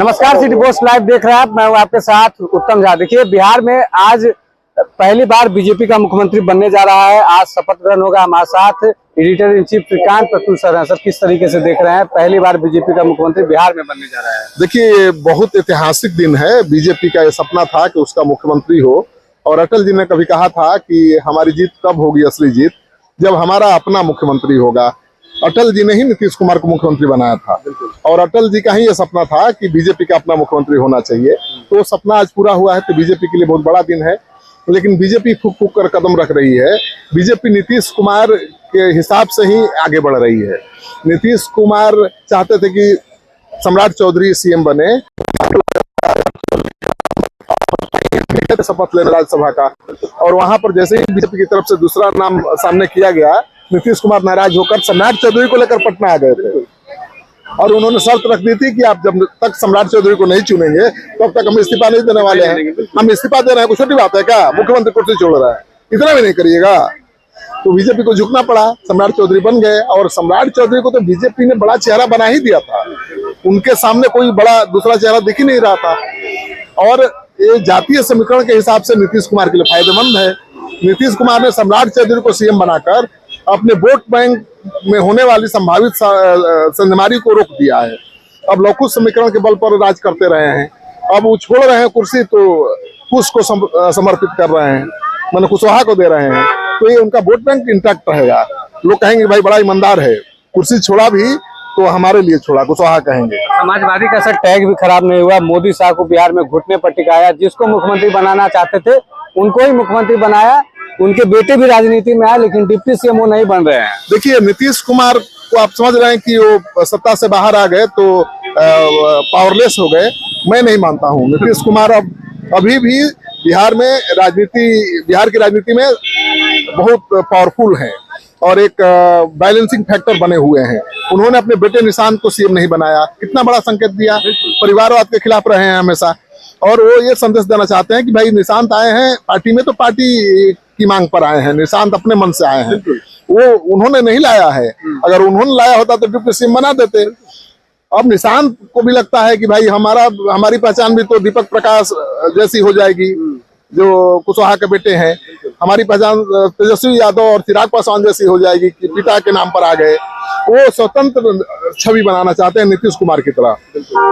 नमस्कार, city post live देख रहे हैं आप। मैं हूं आपके साथ उत्तम झा। देखिए, बिहार में आज पहली बार बीजेपी का मुख्यमंत्री बनने जा रहा है। आज शपथ ग्रहण होगा। हमारे साथ editor in chief Shrikant Pratul sir हैं। सर, किस तरीके से देख रहे हैं, पहली बार बीजेपी का मुख्यमंत्री बिहार में बनने जा रहा है? देखिए, बहुत ऐतिहासिक दिन है। बीजेपी का ये सपना था कि उसका मुख्यमंत्री हो, और अटल जी ने कभी कहा था कि हमारी जीत तब होगी असली जीत जब हमारा अपना मुख्यमंत्री होगा। अटल जी ने ही नीतीश कुमार को मुख्यमंत्री बनाया था, और अटल जी का ही ये सपना था कि बीजेपी का अपना मुख्यमंत्री होना चाहिए। तो सपना आज पूरा हुआ है, तो बीजेपी के लिए बहुत बड़ा दिन है। लेकिन बीजेपी फूक फूक कर कदम रख रही है। बीजेपी नीतीश कुमार के हिसाब से ही आगे बढ़ रही है। नीतीश कुमार चाहते थे कि सम्राट चौधरी सीएम बने, शपथ लेने राज्यसभा का, और वहां पर जैसे ही बीजेपी की तरफ से दूसरा नाम सामने किया गया, नीतीश कुमार नाराज होकर सम्राट चौधरी को लेकर पटना आ गए थे। और उन्होंने शर्त रख दी थी कि आप जब तक सम्राट चौधरी को नहीं चुनेंगे तब तक हम इस्तीफा नहीं देने वाले हैं। हम इस्तीफा दे रहे हैं, कोई छोटी बात है क्या? मुख्यमंत्री कुर्सी छोड़ रहा है, इतना भी नहीं करिएगा। तो बीजेपी को झुकना पड़ा, सम्राट चौधरी बन गए। और सम्राट चौधरी को तो बीजेपी ने बड़ा चेहरा बना ही दिया था। उनके सामने कोई बड़ा दूसरा चेहरा दिख ही नहीं रहा था। और ये जातीय समीकरण के हिसाब से नीतीश कुमार के लिए फायदेमंद है। नीतीश कुमार ने सम्राट चौधरी को सीएम बनाकर अपने वोट बैंक में होने वाली संभावित संधमारी को रोक दिया है। अब लौकुश समीकरण के बल पर राज करते रहे हैं। अब वो छोड़ रहे हैं कुर्सी, तो कुश को समर्पित कर रहे हैं, मतलब कुशवाहा को दे रहे हैं। तो ये उनका वोट बैंक इंटैक्ट रहेगा। लोग कहेंगे भाई बड़ा ईमानदार है, कुर्सी छोड़ा भी तो हमारे लिए छोड़ा, कुशवाहा कहेंगे। समाजवादी का सर टैग भी खराब नहीं हुआ। मोदी शाह को बिहार में घुटने पर टिकाया। जिसको मुख्यमंत्री बनाना चाहते थे उनको ही मुख्यमंत्री बनाया। उनके बेटे भी राजनीति में आए, लेकिन डिप्टी सीएम वो नहीं बन रहे हैं। देखिए, नीतीश कुमार को आप समझ रहे हैं कि वो सत्ता से बाहर आ गए तो पावरलेस हो गए। मैं नहीं मानता हूँ। नीतीश कुमार अभी भी बिहार की राजनीति में बहुत पावरफुल हैं और एक बैलेंसिंग फैक्टर बने हुए हैं। उन्होंने अपने बेटे निशांत को सीएम नहीं बनाया, कितना बड़ा संकेत दिया। परिवारवाद के खिलाफ रहे हैं हमेशा, और वो ये संदेश देना चाहते हैं कि भाई निशांत आए हैं पार्टी में तो पार्टी की मांग पर आए हैं, निशांत अपने मन से आए हैं। वो उन्होंने नहीं लाया है। अगर उन्होंने लाया होता तो डिप्टी सीएम बना देते। अब निशांत को भी लगता है कि भाई हमारी पहचान भी तो दीपक प्रकाश जैसी हो जाएगी, जो कुशवाहा के बेटे हैं। हमारी पहचान तेजस्वी यादव और चिराग पासवान जैसी हो जाएगी कि पिता के नाम पर आ गए। वो स्वतंत्र छवि बनाना चाहते हैं नीतीश कुमार की तरह।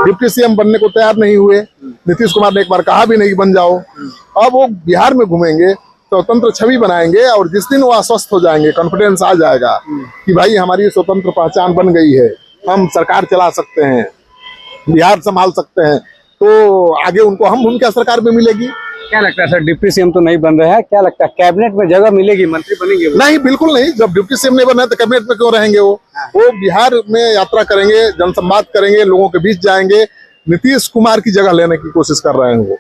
डिप्टी सीएम बनने को तैयार नहीं हुए। नीतीश कुमार ने एक बार कहा भी नहीं बन जाओ। अब वो बिहार में घूमेंगे, स्वतंत्र छवि बनाएंगे, और जिस दिन वो आश्वस्त हो जाएंगे, कॉन्फिडेंस आ जाएगा कि भाई हमारी स्वतंत्र पहचान बन गई है, हम सरकार चला सकते हैं, बिहार संभाल सकते हैं, तो आगे उनको हम भूमिका सरकार में मिलेगी। क्या लगता है सर, डिप्टी सीएम तो नहीं बन रहे हैं, क्या लगता है कैबिनेट में जगह मिलेगी, मंत्री बनेंगे? नहीं, बिल्कुल नहीं। जब डिप्टी सीएम नहीं बना है तो कैबिनेट में क्यों रहेंगे? वो बिहार में यात्रा करेंगे, जनसंवाद करेंगे, लोगों के बीच जाएंगे। नीतीश कुमार की जगह लेने की कोशिश कर रहे हैं वो,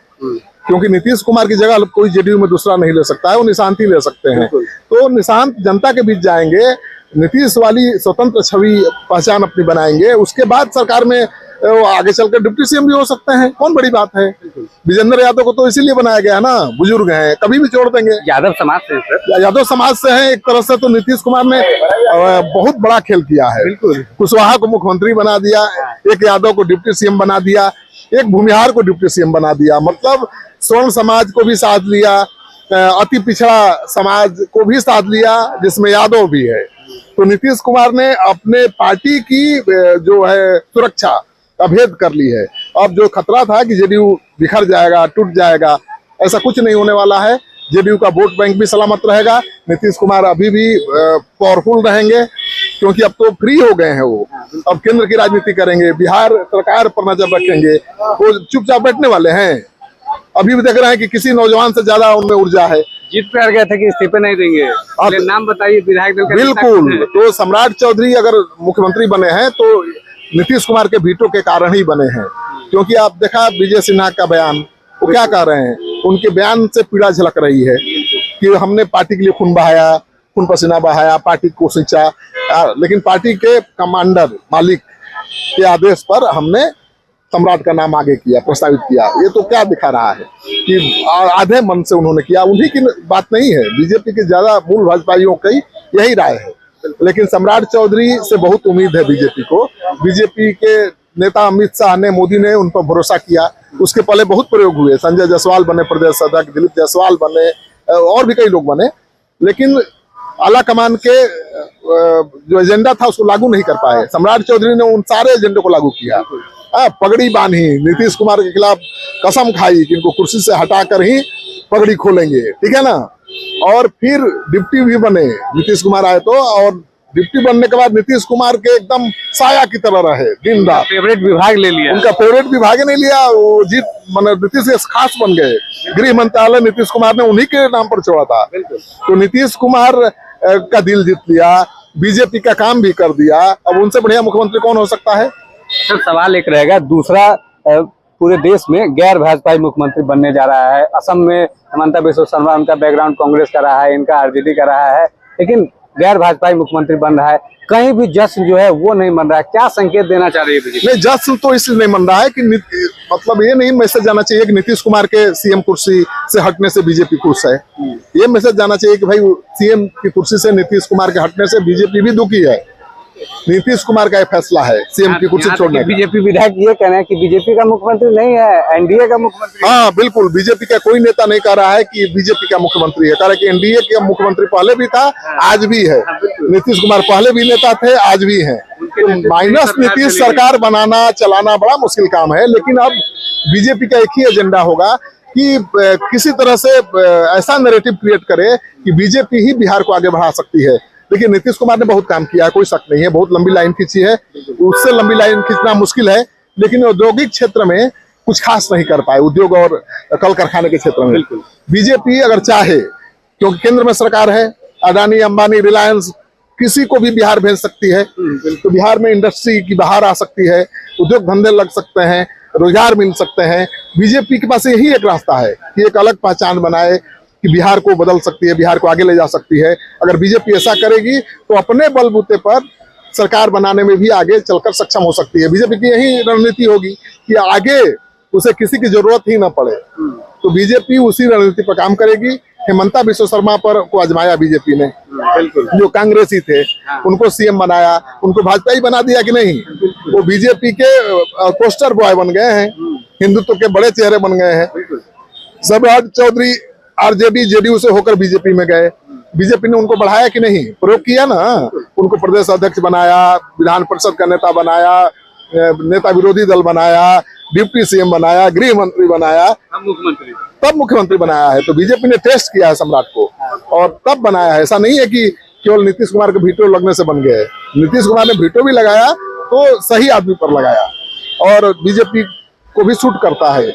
क्योंकि नीतीश कुमार की जगह कोई जेडीयू में दूसरा नहीं ले सकता है। वो निशांत ही ले सकते हैं। तो निशांत जनता के बीच जाएंगे, नीतीश वाली स्वतंत्र छवि पहचान अपनी बनाएंगे। उसके बाद सरकार में वो आगे चलकर डिप्टी सीएम भी हो सकते हैं। कौन बड़ी बात है? विजेंद्र यादव को तो इसीलिए बनाया गया है ना, बुजुर्ग हैं, कभी भी छोड़ देंगे। यादव समाज से सर, यादव समाज से हैं एक तरह से। तो नीतीश कुमार ने बहुत बड़ा खेल किया है। कुशवाहा को मुख्यमंत्री बना दिया, एक यादव को डिप्टी सीएम बना दिया, एक भूमिहार को डिप्टी सीएम बना दिया। मतलब स्वर्ण समाज को भी साथ लिया, अति पिछड़ा समाज को भी साथ लिया, जिसमें यादव भी है। तो नीतीश कुमार ने अपने पार्टी की जो है सुरक्षा अभेद कर ली है। अब जो खतरा था कि जेडीयू बिखर जाएगा, टूट जाएगा, ऐसा कुछ नहीं होने वाला है। जेडीयू का वोट बैंक भी सलामत रहेगा। नीतीश कुमार अभी भी पावरफुल रहेंगे, क्योंकि अब तो फ्री हो गए हैं। वो अब केंद्र की राजनीति करेंगे, बिहार सरकार पर नजर रखेंगे। वो चुपचाप बैठने वाले हैं। अभी भी देख रहे हैं कि किसी नौजवान से ज्यादा उनमें ऊर्जा है। जीत पे अड़ गए थे कि इस्तीफे नहीं देंगे। नाम बताइए विधायक दल का। बिल्कुल। तो सम्राट चौधरी अगर मुख्यमंत्री बने हैं तो नीतीश कुमार के वीटो के कारण ही बने हैं। क्योंकि आप देखा विजय सिन्हा का बयान, वो क्या कह रहे हैं? उनके बयान से पीड़ा झलक रही है कि हमने पार्टी के लिए खून बहाया, खून पसीना बहाया, पार्टी को सिंचा, लेकिन पार्टी के कमांडर मालिक के आदेश पर हमने सम्राट का नाम आगे किया, प्रस्तावित किया। ये तो क्या दिखा रहा है कि आधे मन से उन्होंने किया। उन्हीं की बात नहीं है, बीजेपी के ज्यादा मूल भाजपाइयों की यही राय है। लेकिन सम्राट चौधरी से बहुत उम्मीद है बीजेपी को। बीजेपी के नेता अमित शाह ने, मोदी ने उन पर भरोसा किया। उसके पहले बहुत प्रयोग हुए, संजय जायसवाल बने प्रदेश अध्यक्ष, दिलीप जायसवाल बने, और भी कई लोग बने, लेकिन आला कमान के जो एजेंडा था उसको लागू नहीं कर पाए। सम्राट चौधरी ने उन सारे एजेंडे को लागू किया। पगड़ी बांधी, नीतीश कुमार के खिलाफ कसम खाई कि इनको कुर्सी से हटाकर ही पगड़ी खोलेंगे, ठीक है ना। और फिर डिप्टी भी बने, नीतीश कुमार आए तो, और डिप्टी बनने के बाद नीतीश कुमार के एकदम साया की तरह रहे दिन रात। फेवरेट विभाग ले लिया, उनका फेवरेट विभाग नहीं लिया, वो जीत मतलब नीतीश के खास बन गए। गृह मंत्रालय नीतीश कुमार ने उन्हीं के नाम पर छोड़ा था। तो नीतीश कुमार का दिल जीत लिया, बीजेपी का काम भी कर दिया। अब उनसे बढ़िया मुख्यमंत्री कौन हो सकता है। सर सवाल एक रहेगा, दूसरा पूरे देश में गैर भाजपाई मुख्यमंत्री बनने जा रहा है। असम में हिमंता बिस्वा शर्मा, उनका बैकग्राउंड कांग्रेस का रहा है, इनका आरजेडी का रहा है, लेकिन गैर भाजपाई मुख्यमंत्री बन रहा है। कहीं भी जश्न जो है वो नहीं मन रहा है। क्या संकेत देना चाह रही है बीजेपी? नहीं, जश्न तो इसलिए नहीं मन रहा है कि मतलब ये नहीं मैसेज जाना चाहिए कि नीतीश कुमार के सीएम कुर्सी से हटने से बीजेपी खुश है। ये मैसेज जाना चाहिए कि भाई सीएम की कुर्सी से नीतीश कुमार के हटने से बीजेपी भी दुखी है। नीतीश कुमार का ये फैसला है सीएम की कुर्सी छोड़ने का। बीजेपी विधायक ये कह रहे हैं कि बीजेपी का मुख्यमंत्री नहीं है, एनडीए का मुख्यमंत्री। हाँ बिल्कुल, बीजेपी का कोई नेता नहीं कह रहा है कि बीजेपी का मुख्यमंत्री है, कह रहा है कि एनडीए के मुख्यमंत्री पहले भी था, आज भी है। नीतीश कुमार पहले भी नेता थे, आज भी है। तो माइनस नीतीश सरकार बनाना चलाना बड़ा मुश्किल काम है, लेकिन अब बीजेपी का एक ही एजेंडा होगा कि किसी तरह से ऐसा नैरेटिव क्रिएट करे कि बीजेपी ही बिहार को आगे बढ़ा सकती है। देखिए नीतीश कुमार ने बहुत काम किया है, कोई शक नहीं है, बहुत लंबी लाइन खींची है, उससे लंबी लाइन खींचना मुश्किल है, लेकिन औद्योगिक क्षेत्र में कुछ खास नहीं कर पाए, उद्योग और कल कारखाने के क्षेत्र में। बीजेपी अगर चाहे, क्योंकि केंद्र में सरकार है, अडानी, अंबानी, रिलायंस किसी को भी बिहार भेज सकती है, तो बिहार में इंडस्ट्री की बाहर आ सकती है, उद्योग धंधे लग सकते हैं, रोजगार मिल सकते हैं। बीजेपी के पास यही एक रास्ता है कि एक अलग पहचान बनाए कि बिहार को बदल सकती है, बिहार को आगे ले जा सकती है। अगर बीजेपी ऐसा करेगी तो अपने बलबूते पर सरकार बनाने में भी आगे चलकर सक्षम हो सकती है। बीजेपी की यही रणनीति होगी कि आगे उसे किसी की जरूरत ही ना पड़े, तो बीजेपी उसी रणनीति पर काम करेगी। हिमंता बिस्वा शर्मा पर को आजमाया बीजेपी ने, जो कांग्रेसी थे उनको सीएम बनाया, उनको भाजपा ही बना दिया कि नहीं। वो बीजेपी के पोस्टर बॉय बन गए हैं, हिंदुत्व के बड़े चेहरे बन गए हैं। सम्राट चौधरी आरजेडी जेडीयू से होकर बीजेपी में गए, बीजेपी ने उनको बढ़ाया कि नहीं, प्रयोग किया ना, उनको प्रदेश अध्यक्ष बनाया, विधान परिषद का नेता बनाया, नेता विरोधी दल बनाया, डिप्टी सीएम बनाया, गृह मंत्री बनाया, तब मुख्यमंत्री बनाया है। तो बीजेपी ने टेस्ट किया है सम्राट को और तब बनाया है। ऐसा नहीं है कि केवल नीतीश कुमार के वीटो लगने से बन गए। नीतीश कुमार ने वीटो भी लगाया तो सही आदमी पर लगाया और बीजेपी को भी सूट करता है।